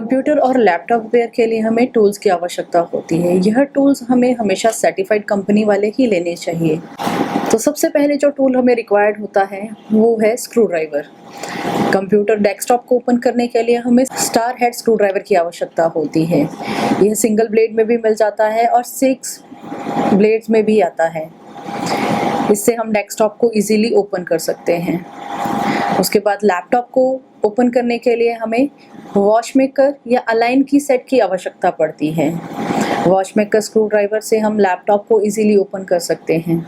Computer और laptop repair के लिए हमें टूल्स की आवश्यकता होती है। यह टूल्स हमें हमेशा सर्टिफाइड कंपनी वाले ही लेने चाहिए। तो सबसे पहले जो टूल हमें रिक्वायर्ड होता है वो है स्क्रू ड्राइवर। कंप्यूटर डेस्कटॉप को ओपन करने के लिए हमें स्टार हेड स्क्रू ड्राइवर की आवश्यकता होती है। यह सिंगल ब्लेड में भी मिल जाता है और 6 ब्लेड्स में भी आता है। इससे हम डेस्कटॉप को इजीली ओपन कर सकते हैं। उसके बाद लैपटॉप को ओपन करने के लिए हमें वॉचमेकर या अलाइन की सेट की आवश्यकता पड़ती है। वॉचमेकर स्क्रू ड्राइवर से हम लैपटॉप को इजीली ओपन कर सकते हैं।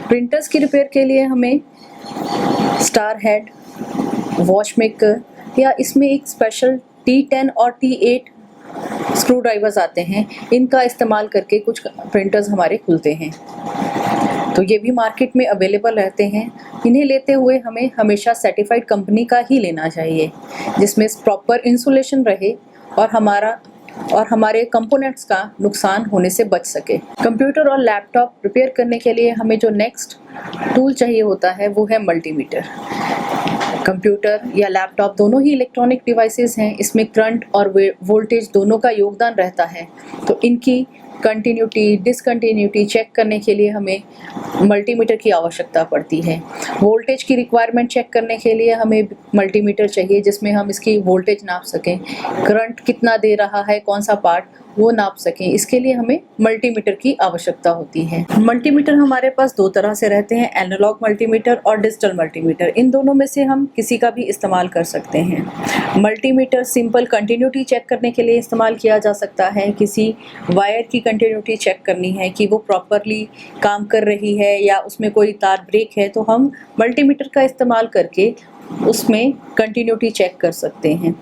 प्रिंटर्स की रिपेयर के लिए हमें स्टार हेड, वॉचमेकर या इसमें एक स्पेशल T10 और T8 स्क्रू ड्राइवर्स आते हैं। इनका इस्तेमाल करके कुछ प्रिंटर्स हमारे खुलते हैं, तो ये भी मार्केट में अवेलेबल रहते हैं। इन्हें लेते हुए हमें हमेशा सर्टिफाइड कंपनी का ही लेना चाहिए, जिसमें प्रॉपर इंसुलेशन रहे और हमारे कंपोनेंट्स का नुकसान होने से बच सके। कंप्यूटर और लैपटॉप रिपेयर करने के लिए हमें जो नेक्स्ट टूल चाहिए होता है वो है मल्टीमीटर। कंप्यूटर या लैपटॉप दोनों ही इलेक्ट्रॉनिक डिवाइसेस हैं। इसमें करंट और वोल्टेज दोनों का योगदान रहता है, तो इनकी कंटिन्यूटी डिसकंटिन्यूटी चेक करने के लिए हमें मल्टीमीटर की आवश्यकता पड़ती है। वोल्टेज की रिक्वायरमेंट चेक करने के लिए हमें मल्टीमीटर चाहिए, जिसमें हम इसकी वोल्टेज नाप सकें, करंट कितना दे रहा है कौन सा पार्ट वो नाप सकें। इसके लिए हमें मल्टीमीटर की आवश्यकता होती है। मल्टीमीटर हमारे पास 2 तरह से रहते हैं, एनालॉग मल्टीमीटर और डिजिटल मल्टीमीटर। इन दोनों में से हम किसी का भी इस्तेमाल कर सकते हैं। मल्टीमीटर सिंपल कंटिन्यूटी चेक करने के लिए इस्तेमाल किया जा सकता है। किसी वायर की कंटिन्यूटी चेक करनी है कि वो प्रॉपरली काम कर रही है या उसमें कोई तार ब्रेक है, तो हम मल्टीमीटर का इस्तेमाल करके उसमें कंटिन्यूटी चेक कर सकते हैं।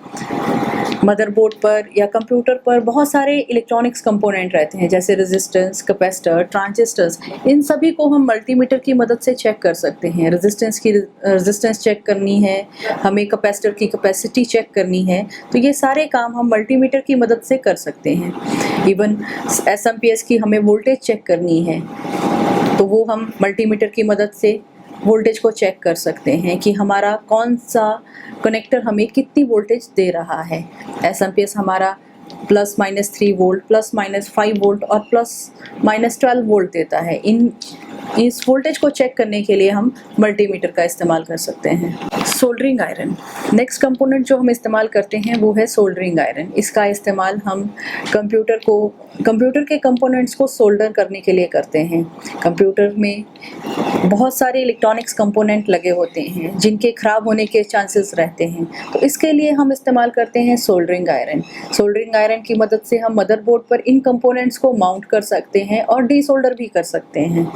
मदरबोर्ड पर या कंप्यूटर पर बहुत सारे इलेक्ट्रॉनिक्स कंपोनेंट रहते हैं, जैसे रेजिस्टेंस, कैपेसिटर, ट्रांजिस्टर्स। इन सभी को हम मल्टीमीटर की मदद से चेक कर सकते हैं। रेजिस्टेंस चेक करनी है, हमें कैपेसिटर की कैपेसिटी चेक करनी है, तो ये सारे काम हम मल्टीमीटर की मदद से कर सकते हैं। इवन SMPS की हमें वोल्टेज चेक करनी है, तो वो हम मल्टीमीटर की मदद से वोल्टेज को चेक कर सकते हैं कि हमारा कौन सा कनेक्टर हमें कितनी वोल्टेज दे रहा है। SMPS हमारा +-3 वोल्ट, +-5 वोल्ट और +-12 वोल्ट देता है। इस वोल्टेज को चेक करने के लिए हम मल्टीमीटर का इस्तेमाल कर सकते हैं। सोल्डरिंग आयरन, नेक्स्ट कंपोनेंट जो हम इस्तेमाल करते हैं वो है सोल्डरिंग आयरन। इसका इस्तेमाल हम कंप्यूटर के कंपोनेंट्स को सोल्डर करने के लिए करते हैं। कंप्यूटर में बहुत सारे इलेक्ट्रॉनिक्स कंपोनेंट लगे होते हैं जिनके ख़राब होने के चांसेस रहते हैं, तो इसके लिए हम इस्तेमाल करते हैं सोल्डरिंग आयरन। सोल्डरिंग आयरन की मदद से हम मदरबोर्ड पर इन कंपोनेंट्स को माउंट कर सकते हैं और डीसोल्डर भी कर सकते हैं,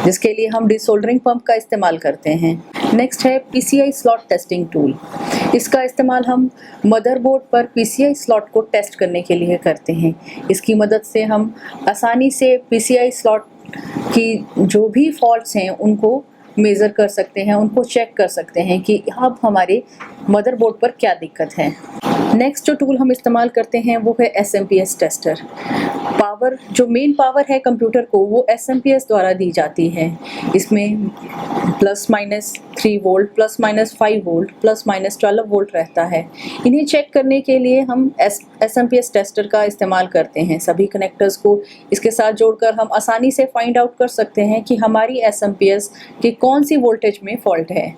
जिसके लिए हम डीसोल्डरिंग पंप का इस्तेमाल करते हैं। नेक्स्ट है PCI स्लॉट टेस्टिंग टूल। इसका इस्तेमाल हम मदरबोर्ड पर PCI स्लॉट को टेस्ट करने के लिए करते हैं। इसकी मदद से हम आसानी से PCI स्लॉट की जो भी फॉल्ट्स हैं उनको मेज़र कर सकते हैं, उनको चेक कर सकते हैं कि अब हमारे मदरबोर्ड पर क्या दिक्कत है। नेक्स्ट जो टूल हम इस्तेमाल करते हैं वो है SMPS टेस्टर। जो मेन पावर है कंप्यूटर को वो SMPS द्वारा दी जाती है। इसमें +-3 वोल्ट, +-5 वोल्ट, +-12 वोल्ट रहता है। इन्हें चेक करने के लिए हम SMPS टेस्टर का इस्तेमाल करते हैं। सभी कनेक्टर्स को इसके साथ जोड़कर हम आसानी से फाइंड आउट कर सकते हैं कि हमारी SMPS की कौन सी वोल्टेज में फॉल्ट है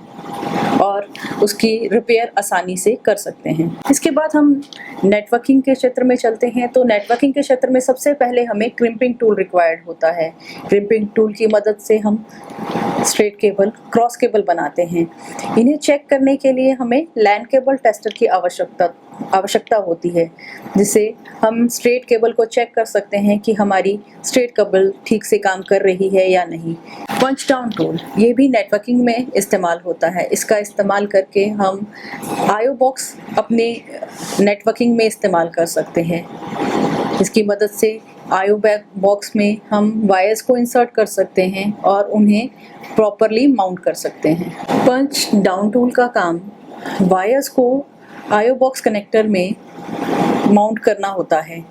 और उसकी रिपेयर आसानी से कर सकते हैं। इसके बाद हम नेटवर्किंग के क्षेत्र में चलते हैं। तो नेटवर्किंग के क्षेत्र में सबसे पहले हमें क्रिम्पिंग टूल रिक्वायर्ड होता है। क्रिम्पिंग टूल की मदद से हम स्ट्रेट केबल, क्रॉस केबल बनाते हैं। इन्हें चेक करने के लिए हमें लैन केबल टेस्टर की आवश्यकता होती है, जिससे हम स्ट्रेट केबल को चेक कर सकते हैं कि हमारी स्ट्रेट केबल ठीक से काम कर रही है या नहीं। पंच डाउन टूल, ये भी नेटवर्किंग में इस्तेमाल होता है। इसका इस्तेमाल करके हम IO बॉक्स अपने नेटवर्किंग में इस्तेमाल कर सकते हैं। इसकी मदद से IO बॉक्स में हम वायर्स को इंसर्ट कर सकते हैं और उन्हें प्रॉपरली माउंट कर सकते हैं। पंच डाउन टूल का काम वायर्स को IO बॉक्स कनेक्टर में माउंट करना होता है,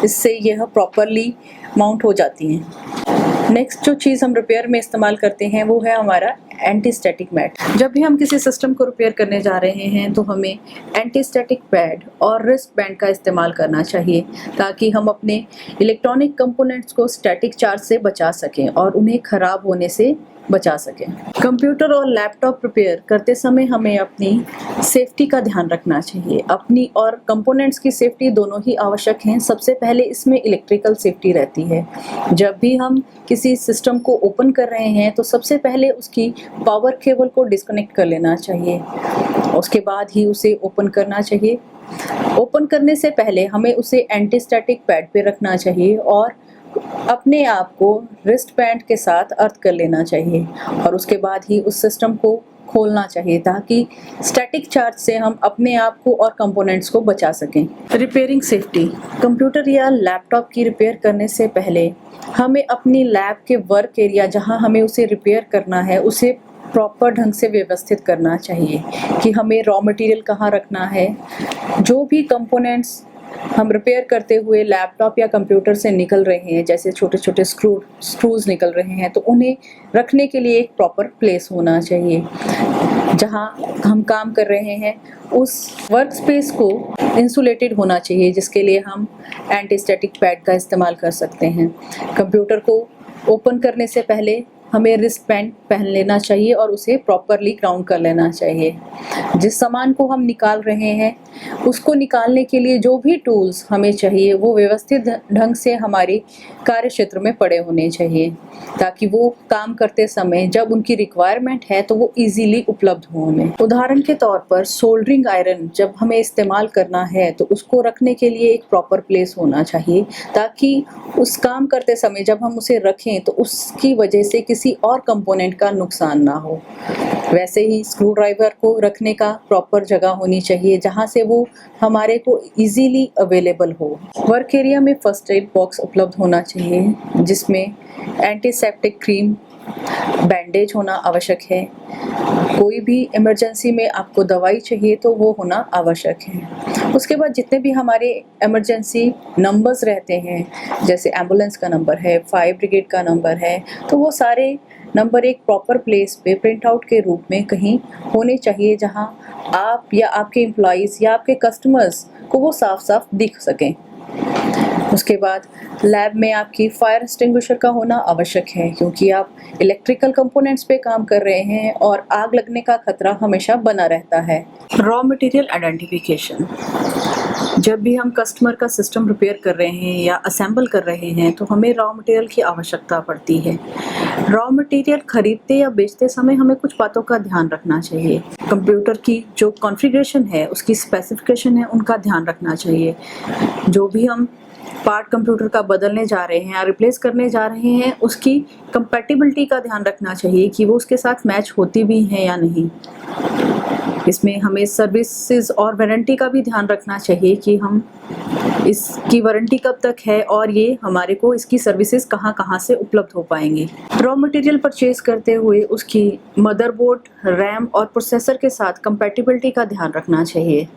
इससे यह प्रॉपरली माउंट हो जाती हैं। नेक्स्ट जो चीज़ हम रिपेयर में इस्तेमाल करते हैं वो है हमारा एंटी स्टैटिक मैट। जब भी हम किसी सिस्टम को रिपेयर करने जा रहे हैं तो हमें एंटी स्टैटिक पैड और रिस्ट बैंड का इस्तेमाल करना चाहिए ताकि हम अपने इलेक्ट्रॉनिक कंपोनेंट्स को स्टैटिक चार्ज से बचा सकें और उन्हें खराब होने से बचा सकें। कंप्यूटर और लैपटॉप रिपेयर करते समय हमें अपनी सेफ्टी का ध्यान रखना चाहिए। अपनी और कंपोनेंट्स की सेफ्टी दोनों ही आवश्यक हैं। सबसे पहले इसमें इलेक्ट्रिकल सेफ्टी रहती है। जब भी हम किसी सिस्टम को ओपन कर रहे हैं तो सबसे पहले उसकी पावर केबल को डिस्कनेक्ट कर लेना चाहिए, उसके बाद ही उसे ओपन करना चाहिए। ओपन करने से पहले हमें उसे एंटी स्टैटिक पैड पे रखना चाहिए और अपने आप को रिस्ट बैंड के साथ अर्थ कर लेना चाहिए और उसके बाद ही उस सिस्टम को खोलना चाहिए ताकि स्टैटिक चार्ज से हम अपने आप को और कंपोनेंट्स को बचा सकें। Repairing safety. कंप्यूटर या लैपटॉप की रिपेयर करने से पहले हमें अपनी लैब के वर्क एरिया जहां हमें उसे रिपेयर करना है उसे प्रॉपर ढंग से व्यवस्थित करना चाहिए कि हमें रॉ मटेरियल कहाँ रखना है। जो भी कंपोनेंट्स हम रिपेयर करते हुए लैपटॉप या कंप्यूटर से निकल रहे हैं, जैसे छोटे छोटे स्क्रूज निकल रहे हैं, तो उन्हें रखने के लिए एक प्रॉपर प्लेस होना चाहिए। जहां हम काम कर रहे हैं उस वर्क स्पेस को इंसुलेटेड होना चाहिए, जिसके लिए हम एंटी स्टैटिक पैड का इस्तेमाल कर सकते हैं। कंप्यूटर को ओपन करने से पहले हमें रिस्ट बैंड पहन लेना चाहिए और उसे प्रॉपरली ग्राउंड कर लेना चाहिए। जिस सामान को हम निकाल रहे हैं उसको निकालने के लिए जो भी टूल्स हमें चाहिए वो व्यवस्थित ढंग से हमारे कार्य क्षेत्र में पड़े होने चाहिए ताकि वो काम करते समय जब उनकी रिक्वायरमेंट है तो वो इजीली उपलब्ध हो हमें। उदाहरण के तौर पर सोल्डरिंग आयरन जब हमें इस्तेमाल करना है तो उसको रखने के लिए एक प्रॉपर प्लेस होना चाहिए ताकि उस काम करते समय जब हम उसे रखें तो उसकी वजह से किसी और कंपोनेंट का नुकसान ना हो। वैसे ही स्क्रू ड्राइवर को रखने का प्रॉपर जगह होनी चाहिए जहां से वो हमारे को इजीली अवेलेबल हो। वर्क एरिया में फर्स्ट एड बॉक्स उपलब्ध होना चाहिए जिसमें एंटीसेप्टिक क्रीम, बैंडेज होना आवश्यक है। कोई भी इमरजेंसी में आपको दवाई चाहिए तो वो होना आवश्यक है। उसके बाद जितने भी हमारे इमरजेंसी नंबर्स रहते हैं, जैसे एम्बुलेंस का नंबर है, फायर ब्रिगेड का नंबर है, तो वो सारे नंबर एक प्रॉपर प्लेस पे प्रिंट आउट के रूप में कहीं होने चाहिए जहां आप या आपके एम्प्लॉइज़ या आपके कस्टमर्स को वो साफ साफ दिख सकें। उसके बाद लैब में आपकी फायर एक्सटिंग्विशर का होना आवश्यक है क्योंकि आप इलेक्ट्रिकल कंपोनेंट्स पे काम कर रहे हैं और आग लगने का खतरा हमेशा बना रहता है। Raw material identification. जब भी हम कस्टमर का सिस्टम रिपेयर कर रहे हैं या असेंबल कर रहे हैं तो हमें रॉ मटेरियल की आवश्यकता पड़ती है। रॉ मटेरियल खरीदते या बेचते समय हमें कुछ बातों का ध्यान रखना चाहिए। कंप्यूटर की जो कॉन्फ़िगरेशन है, उसकी स्पेसिफिकेशन है, उनका ध्यान रखना चाहिए। जो भी हम पार्ट कंप्यूटर का बदलने जा रहे हैं या रिप्लेस करने जा रहे हैं उसकी कंपैटिबिलिटी का ध्यान रखना चाहिए कि वो उसके साथ मैच होती भी है या नहीं। इसमें हमें सर्विसेज और वारंटी का भी ध्यान रखना चाहिए कि हम इसकी वारंटी कब तक है और ये हमारे को इसकी सर्विसेज कहाँ कहाँ से उपलब्ध हो पाएंगी। रॉ मटेरियल परचेज करते हुए उसकी मदरबोर्ड, रैम और प्रोसेसर के साथ कंपैटिबिलिटी का ध्यान रखना चाहिए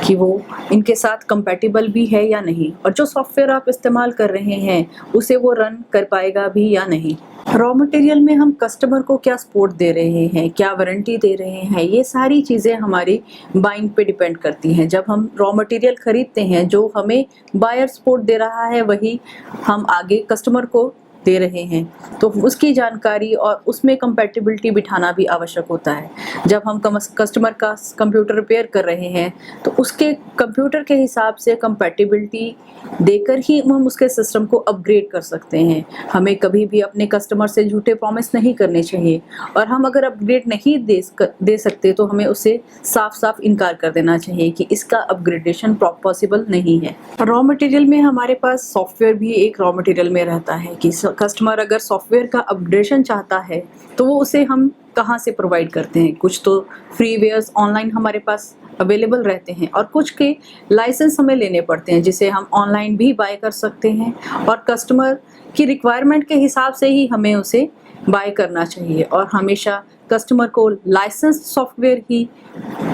कि वो इनके साथ कंपैटिबल भी है या नहीं, और जो सॉफ्टवेयर आप इस्तेमाल कर रहे हैं उसे वो रन कर पाएगा भी या नहीं। रॉ मटेरियल में हम कस्टमर को क्या सपोर्ट दे रहे हैं, क्या वारंटी दे रहे हैं, ये सारी चीज़ें हमारी बाइंग पे डिपेंड करती हैं। जब हम रॉ मटेरियल खरीदते हैं जो हमें बायर सपोर्ट दे रहा है वही हम आगे कस्टमर को दे रहे हैं, तो उसकी जानकारी और उसमें कंपैटिबिलिटी बिठाना भी आवश्यक होता है। जब हम कस्टमर का कंप्यूटर रिपेयर कर रहे हैं तो उसके कंप्यूटर के हिसाब से कंपैटिबिलिटी देकर ही हम उसके सिस्टम को अपग्रेड कर सकते हैं। हमें कभी भी अपने कस्टमर से झूठे प्रॉमिस नहीं करने चाहिए और हम अगर अपग्रेड नहीं दे सकते तो हमें उससे साफ साफ इनकार कर देना चाहिए कि इसका अपग्रेडेशन पॉसिबल नहीं है। रॉ मटेरियल में हमारे पास सॉफ्टवेयर भी एक रॉ मटेरियल में रहता है कि कस्टमर अगर सॉफ्टवेयर का अपग्रेडेशन चाहता है तो वो उसे हम कहाँ से प्रोवाइड करते हैं। कुछ तो फ्रीवेयर्स ऑनलाइन हमारे पास अवेलेबल रहते हैं और कुछ के लाइसेंस हमें लेने पड़ते हैं जिसे हम ऑनलाइन भी बाय कर सकते हैं, और कस्टमर की रिक्वायरमेंट के हिसाब से ही हमें उसे बाय करना चाहिए और हमेशा कस्टमर को लाइसेंस सॉफ्टवेयर ही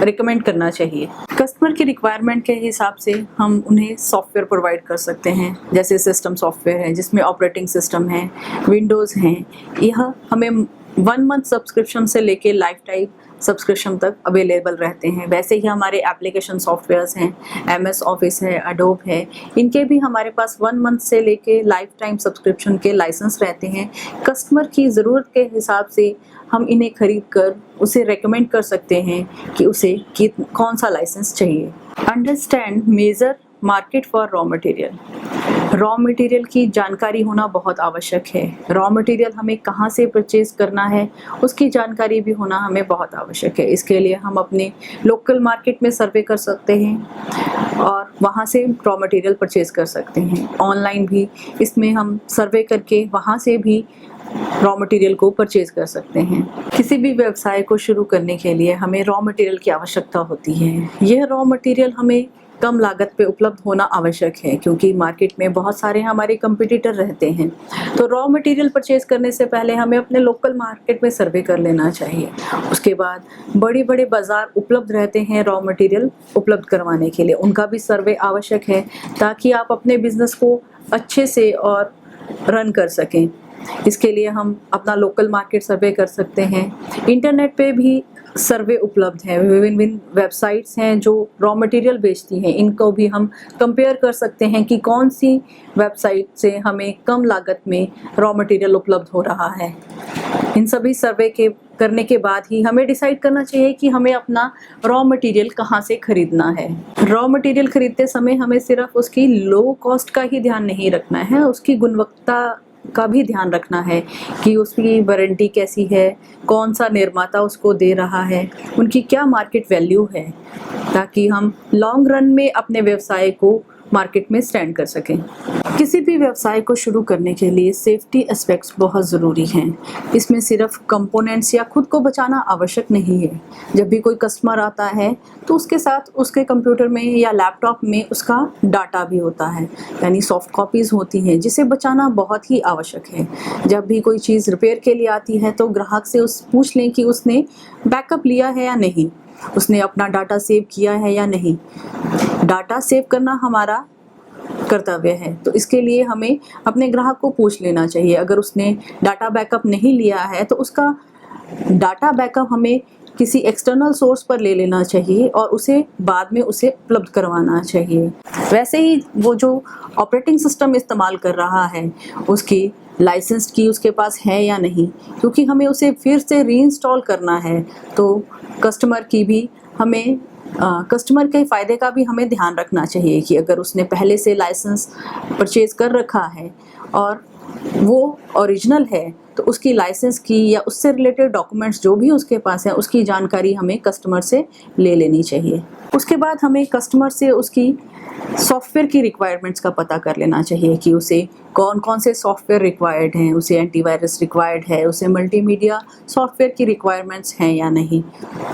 रिकमेंड करना चाहिए। कस्टमर की रिक्वायरमेंट के हिसाब से हम उन्हें सॉफ्टवेयर प्रोवाइड कर सकते हैं, जैसे सिस्टम सॉफ्टवेयर है जिसमें ऑपरेटिंग सिस्टम है, विंडोज़ हैं। यह हमें 1 मंथ सब्सक्रिप्शन से लेके लाइफ टाइम सब्सक्रिप्शन तक अवेलेबल रहते हैं। वैसे ही हमारे एप्लीकेशन सॉफ्टवेयर्स हैं, MS ऑफिस है, एडोब है, इनके भी हमारे पास 1 मंथ से लेके लाइफ टाइम सब्सक्रिप्शन के लाइसेंस रहते हैं। कस्टमर की ज़रूरत के हिसाब से हम इन्हें खरीद कर उसे रेकमेंड कर सकते हैं कि उसे कौन सा लाइसेंस चाहिए। Understand major market for raw material. Raw material की जानकारी होना बहुत आवश्यक है। रॉ मटेरियल हमें कहाँ से परचेज करना है उसकी जानकारी भी होना हमें बहुत आवश्यक है। इसके लिए हम अपने लोकल मार्केट में सर्वे कर सकते हैं और वहाँ से रॉ मटेरियल परचेज कर सकते हैं। ऑनलाइन भी इसमें हम सर्वे करके वहाँ से भी रॉ मटेरियल को परचेज कर सकते हैं। किसी भी व्यवसाय को शुरू करने के लिए हमें रॉ मटेरियल की आवश्यकता होती है। यह रॉ मटेरियल हमें कम लागत पे उपलब्ध होना आवश्यक है क्योंकि मार्केट में बहुत सारे हमारे कंपटीटर रहते हैं। तो रॉ मटेरियल परचेज करने से पहले हमें अपने लोकल मार्केट में सर्वे कर लेना चाहिए। उसके बाद बड़े बड़े बाज़ार उपलब्ध रहते हैं रॉ मटेरियल उपलब्ध करवाने के लिए, उनका भी सर्वे आवश्यक है ताकि आप अपने बिजनेस को अच्छे से और रन कर सकें। इसके लिए हम अपना लोकल मार्केट सर्वे कर सकते हैं। इंटरनेट पे भी सर्वे उपलब्ध है, विभिन्न वेबसाइट्स हैं जो रॉ मटेरियल बेचती हैं, इनको भी हम कंपेयर कर सकते हैं कि कौन सी वेबसाइट से हमें कम लागत में रॉ मटेरियल उपलब्ध हो रहा है। इन सभी सर्वे के करने के बाद ही हमें डिसाइड करना चाहिए कि हमें अपना रॉ मटेरियल कहाँ से खरीदना है। रॉ मटेरियल खरीदते समय हमें सिर्फ उसकी लो कॉस्ट का ही ध्यान नहीं रखना है, उसकी गुणवत्ता का भी ध्यान रखना है कि उसकी वारंटी कैसी है, कौन सा निर्माता उसको दे रहा है, उनकी क्या मार्केट वैल्यू है, ताकि हम लॉन्ग रन में अपने व्यवसाय को मार्केट में स्टैंड कर सकें। किसी भी व्यवसाय को शुरू करने के लिए सेफ्टी एस्पेक्ट्स बहुत ज़रूरी हैं। इसमें सिर्फ कंपोनेंट्स या खुद को बचाना आवश्यक नहीं है। जब भी कोई कस्टमर आता है तो उसके साथ उसके कंप्यूटर में या लैपटॉप में उसका डाटा भी होता है, यानी सॉफ्ट कॉपीज़ होती हैं, जिसे बचाना बहुत ही आवश्यक है। जब भी कोई चीज़ रिपेयर के लिए आती है तो ग्राहक से पूछ लें कि उसने बैकअप लिया है या नहीं, उसने अपना डाटा सेव किया है या नहीं। डाटा सेव करना हमारा कर्तव्य है, तो इसके लिए हमें अपने ग्राहक को पूछ लेना चाहिए। अगर उसने डाटा बैकअप नहीं लिया है तो उसका डाटा बैकअप हमें किसी एक्सटर्नल सोर्स पर ले लेना चाहिए और उसे बाद में उसे उपलब्ध करवाना चाहिए। वैसे ही वो जो ऑपरेटिंग सिस्टम इस्तेमाल कर रहा है उसकी लाइसेंस की उसके पास है या नहीं, क्योंकि हमें उसे फिर से रीइंस्टॉल करना है। तो कस्टमर के फ़ायदे का भी हमें ध्यान रखना चाहिए कि अगर उसने पहले से लाइसेंस परचेज़ कर रखा है और वो ओरिजिनल है तो उसकी लाइसेंस की या उससे रिलेटेड डॉक्यूमेंट्स जो भी उसके पास हैं उसकी जानकारी हमें कस्टमर से ले लेनी चाहिए। उसके बाद हमें कस्टमर से उसकी सॉफ्टवेयर की रिक्वायरमेंट्स का पता कर लेना चाहिए कि उसे कौन कौन से सॉफ्टवेयर रिक्वायर्ड हैं, उसे एंटीवायरस रिक्वायर्ड है, उसे मल्टीमीडिया सॉफ्टवेयर की रिक्वायरमेंट्स हैं या नहीं।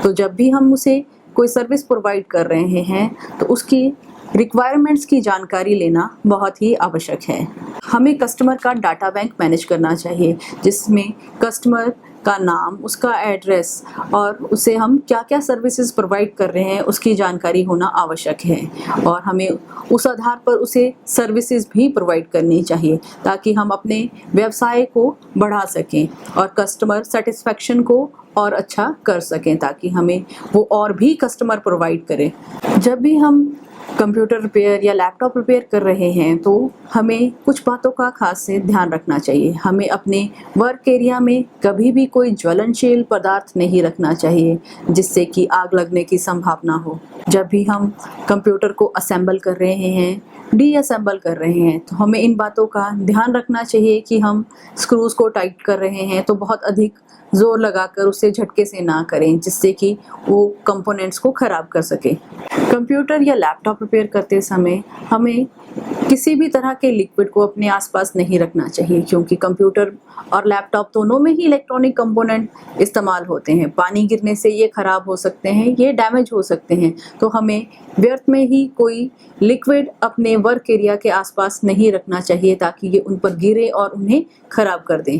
तो जब भी हम उसे कोई सर्विस प्रोवाइड कर रहे हैं तो उसकी रिक्वायरमेंट्स की जानकारी लेना बहुत ही आवश्यक है। हमें कस्टमर का डाटा बैंक मैनेज करना चाहिए जिसमें कस्टमर का नाम, उसका एड्रेस और उसे हम क्या क्या सर्विसेज प्रोवाइड कर रहे हैं उसकी जानकारी होना आवश्यक है। और हमें उस आधार पर उसे सर्विसेज भी प्रोवाइड करनी चाहिए ताकि हम अपने व्यवसाय को बढ़ा सकें और कस्टमर सेटिस्फेक्शन को और अच्छा कर सकें, ताकि हमें वो और भी कस्टमर प्रोवाइड करें। जब भी हम कंप्यूटर रिपेयर या लैपटॉप रिपेयर कर रहे हैं तो हमें कुछ बातों का खास से ध्यान रखना चाहिए। हमें अपने वर्क एरिया में कभी भी कोई ज्वलनशील पदार्थ नहीं रखना चाहिए जिससे कि आग लगने की संभावना हो। जब भी हम कंप्यूटर को असेंबल कर रहे हैं, डीअसेंबल कर रहे हैं, तो हमें इन बातों का ध्यान रखना चाहिए कि हम स्क्रूज़ को टाइट कर रहे हैं तो बहुत अधिक ज़ोर लगाकर उसे झटके से ना करें जिससे कि वो कंपोनेंट्स को ख़राब कर सके। कंप्यूटर या लैपटॉप रिपेयर करते समय हमें किसी भी तरह के लिक्विड को अपने आसपास नहीं रखना चाहिए क्योंकि कंप्यूटर और लैपटॉप दोनों में ही इलेक्ट्रॉनिक कंपोनेंट इस्तेमाल होते हैं। पानी गिरने से ये ख़राब हो सकते हैं, ये डैमेज हो सकते हैं, तो हमें व्यर्थ में ही कोई लिक्विड अपने वर्क एरिया के आसपास नहीं रखना चाहिए ताकि ये उन पर गिरे और उन्हें ख़राब कर दें।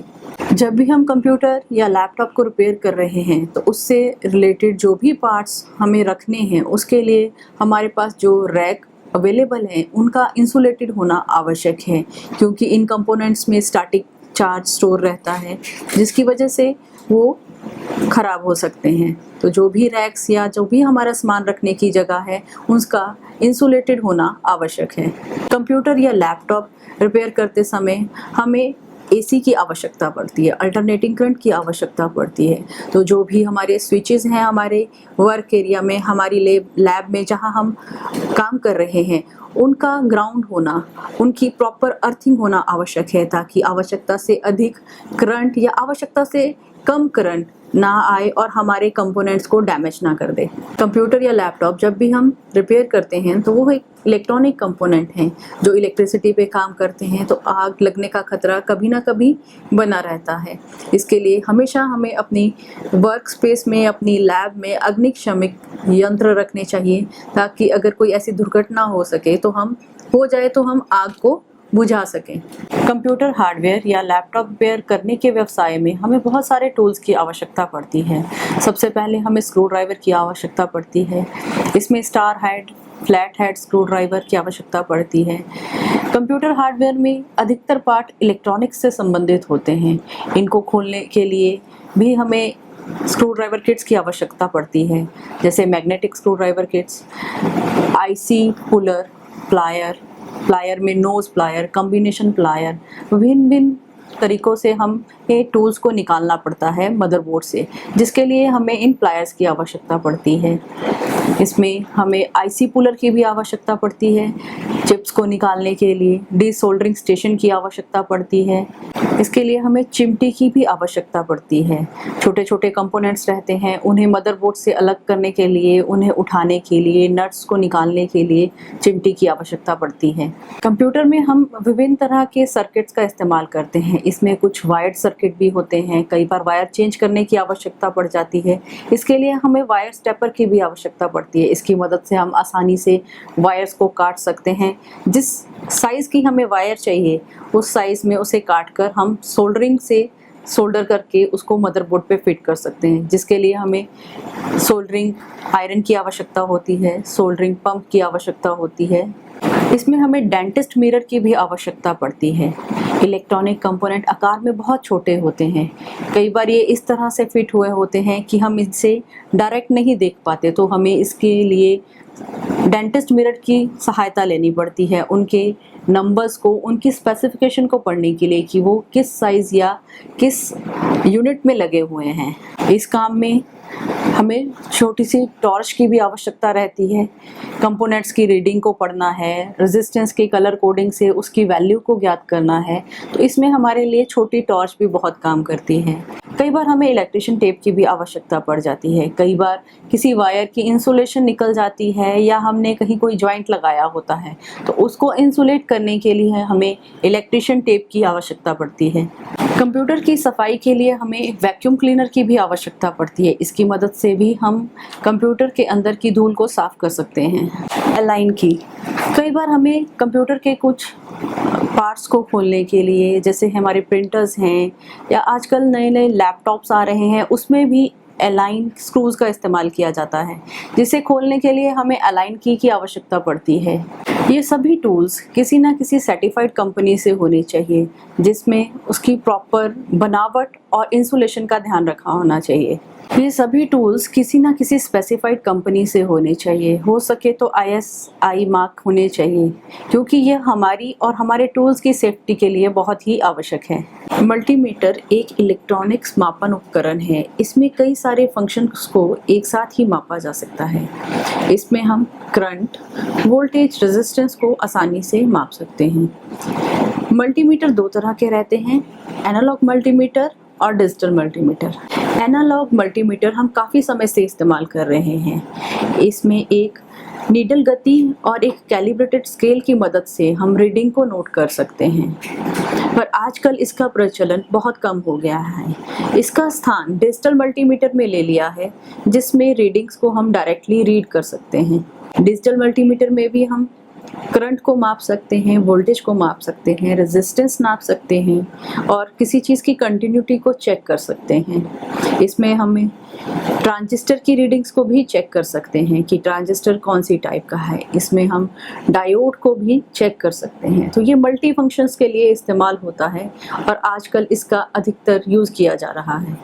जब भी हम कंप्यूटर या लैपटॉप को रिपेयर कर रहे हैं तो उससे रिलेटेड जो भी पार्ट्स हमें रखने हैं उसके लिए हमारे पास जो रैक अवेलेबल हैं उनका इंसुलेटेड होना आवश्यक है क्योंकि इन कंपोनेंट्स में स्टैटिक चार्ज स्टोर रहता है जिसकी वजह से वो खराब हो सकते हैं। तो जो भी रैक्स या जो भी हमारा सामान रखने की जगह है उसका इंसुलेटेड होना आवश्यक है। कंप्यूटर या लैपटॉप रिपेयर करते समय हमें एसी की आवश्यकता पड़ती है, अल्टरनेटिंग करंट की आवश्यकता पड़ती है। तो जो भी हमारे स्विचेस हैं हमारे वर्क एरिया में, हमारी लैब में जहां हम काम कर रहे हैं, उनका ग्राउंड होना, उनकी प्रॉपर अर्थिंग होना आवश्यक है, ताकि आवश्यकता से अधिक करंट या आवश्यकता से कम करंट ना आए और हमारे कंपोनेंट्स को डैमेज ना कर दे। कंप्यूटर या लैपटॉप जब भी हम रिपेयर करते हैं तो वो एक इलेक्ट्रॉनिक कंपोनेंट हैं जो इलेक्ट्रिसिटी पे काम करते हैं, तो आग लगने का खतरा कभी ना कभी बना रहता है। इसके लिए हमेशा हमें अपनी वर्क स्पेस में, अपनी लैब में अग्निशमक यंत्र रखने चाहिए, ताकि अगर कोई ऐसी दुर्घटना हो जाए तो हम आग को बुझा सकें। कंप्यूटर हार्डवेयर या लैपटॉप रिपेयर करने के व्यवसाय में हमें बहुत सारे टूल्स की आवश्यकता पड़ती है। सबसे पहले हमें स्क्रू ड्राइवर की आवश्यकता पड़ती है। इसमें star head, flat head screw driver की आवश्यकता पड़ती है। कंप्यूटर हार्डवेयर में अधिकतर पार्ट इलेक्ट्रॉनिक्स से संबंधित होते हैं। इनको खोलने के लिए भी हमें स्क्रू ड्राइवर किट्स की आवश्यकता पड़ती है, जैसे magnetic screw driver kits, IC puller, plier में नोज प्लायर, कॉम्बिनेशन प्लायर, भिन्न तरीकों से हम ये टूल्स को निकालना पड़ता है मदरबोर्ड से, जिसके लिए हमें इन प्लायर्स की आवश्यकता पड़ती है। इसमें हमें आईसी पुलर की भी आवश्यकता पड़ती है, चिप्स को निकालने के लिए डीसोल्डरिंग स्टेशन की आवश्यकता पड़ती है। इसके लिए हमें चिमटी की भी आवश्यकता पड़ती है। छोटे छोटे कंपोनेंट्स रहते हैं, उन्हें मदरबोर्ड से अलग करने के लिए, उन्हें उठाने के लिए, नट्स को निकालने के लिए चिमटी की आवश्यकता पड़ती है। कंप्यूटर में हम विभिन्न तरह के सर्किट्स का इस्तेमाल करते हैं। इसमें कुछ वायर्ड सर्किट भी होते हैं, कई बार वायर चेंज करने की आवश्यकता पड़ जाती है। इसके लिए हमें वायर स्टेपर की भी आवश्यकता पड़ती है। इसकी मदद से हम आसानी से वायर्स को काट सकते हैं। जिस साइज़ की हमें वायर चाहिए उस साइज़ में उसे काट कर हम सोल्डर करके उसको मदरबोर्ड पे फिट कर सकते हैं, जिसके लिए हमें सोल्डरिंग आयरन की आवश्यकता होती है, सोल्डरिंग पंप की आवश्यकता होती है। इसमें हमें डेंटिस्ट मिरर की भी आवश्यकता पड़ती है। इलेक्ट्रॉनिक कंपोनेंट आकार में बहुत छोटे होते हैं, कई बार ये इस तरह से फिट हुए होते हैं कि हम इनसे डायरेक्ट नहीं देख पाते, तो हमें इसके लिए डेंटिस्ट मिरर की सहायता लेनी पड़ती है, उनके नंबर्स को, उनकी स्पेसिफिकेशन को पढ़ने के लिए कि वो किस साइज़ या किस यूनिट में लगे हुए हैं। इस काम में हमें छोटी सी टॉर्च की भी आवश्यकता रहती है। कंपोनेंट्स की रीडिंग को पढ़ना है, रेजिस्टेंस की कलर कोडिंग से उसकी वैल्यू को ज्ञात करना है, तो इसमें हमारे लिए छोटी टॉर्च भी बहुत काम करती है। कई बार हमें इलेक्ट्रिशियन टेप की भी आवश्यकता पड़ जाती है। कई बार किसी वायर की इंसुलेशन निकल जाती है या हमने कहीं कोई जॉइंट लगाया होता है, तो उसको इंसुलेट करने के लिए हमें इलेक्ट्रिशियन टेप की आवश्यकता पड़ती है। कंप्यूटर की सफाई के लिए हमें वैक्यूम क्लीनर की भी आवश्यकता पड़ती है। इसकी मदद से भी हम कंप्यूटर के अंदर की धूल को साफ कर सकते हैं। अलाइन की, कई बार हमें कंप्यूटर के कुछ पार्ट्स को खोलने के लिए, जैसे हमारे प्रिंटर्स हैं या आजकल नए नए लैपटॉप्स आ रहे हैं, उसमें भी अलाइन स्क्रूज का इस्तेमाल किया जाता है, जिसे खोलने के लिए हमें अलाइन की आवश्यकता पड़ती है। ये सभी टूल्स किसी ना किसी सर्टिफाइड कंपनी से होने चाहिए, जिसमें उसकी प्रॉपर बनावट और इंसुलेशन का ध्यान रखा होना चाहिए। ये सभी टूल्स किसी ना किसी स्पेसिफाइड कंपनी से होने चाहिए, हो सके तो ISI मार्क होने चाहिए, क्योंकि ये हमारी और हमारे टूल्स की सेफ्टी के लिए बहुत ही आवश्यक है। मल्टीमीटर एक इलेक्ट्रॉनिक्स मापन उपकरण है। इसमें कई सारे फंक्शंस को एक साथ ही मापा जा सकता है। इसमें हम करंट, वोल्टेज, रेजिस्टेंस को आसानी से माप सकते हैं। मल्टीमीटर दो तरह के रहते हैं, एनालॉग मल्टीमीटर और डिजिटल मल्टीमीटर। एनालॉग मल्टीमीटर हम काफ़ी समय से इस्तेमाल कर रहे हैं। इसमें एक नीडल गति और एक कैलिब्रेटेड स्केल की मदद से हम रीडिंग को नोट कर सकते हैं, पर आजकल इसका प्रचलन बहुत कम हो गया है। इसका स्थान डिजिटल मल्टीमीटर में ले लिया है, जिसमें रीडिंग्स को हम डायरेक्टली रीड कर सकते हैं। डिजिटल मल्टीमीटर में भी हम करंट को माप सकते हैं, वोल्टेज को माप सकते हैं, रेजिस्टेंस नाप सकते हैं और किसी चीज़ की कंटिन्यूटी को चेक कर सकते हैं। इसमें हमें ट्रांजिस्टर की रीडिंग्स को भी चेक कर सकते हैं कि ट्रांजिस्टर कौन सी टाइप का है। इसमें हम डायोड को भी चेक कर सकते हैं। तो ये मल्टी फंक्शंस के लिए इस्तेमाल होता है और आजकल इसका अधिकतर यूज़ किया जा रहा है।